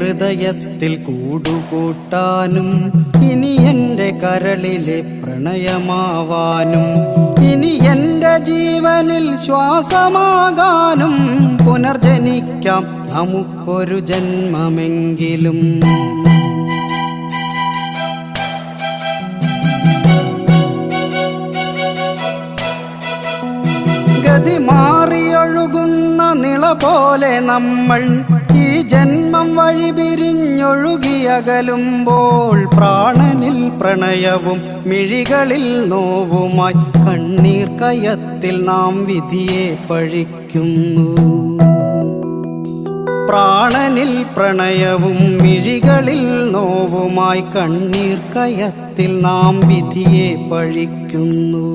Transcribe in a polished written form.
ഹൃദയത്തിൽ കൂടുകൂട്ടാനും ഇനി എൻ്റെ കരളിലെ പ്രണയമാവാനും ഇനി എൻ്റെ ജീവനിൽ ശ്വാസമാകാനും പുനർജനിക്കാം നമുക്കൊരു ജന്മമെങ്കിലും. ഗതി മാറിയൊഴുകുന്ന നിള പോലെ നമ്മൾ ഈ ജന്മം വഴി പിരിഞ്ഞൊഴുകിയകലുമ്പോൾ പ്രാണനിൽ പ്രണയവും മിഴികളിൽ നോവുമായി കണ്ണീർ കയത്തിൽ നാം വിധിയെ പഴിക്കുന്നു. പ്രാണനിൽ പ്രണയവും മിഴികളിൽ നോവുമായി കണ്ണീർ കയത്തിൽ നാം വിധിയെ പഴിക്കുന്നു.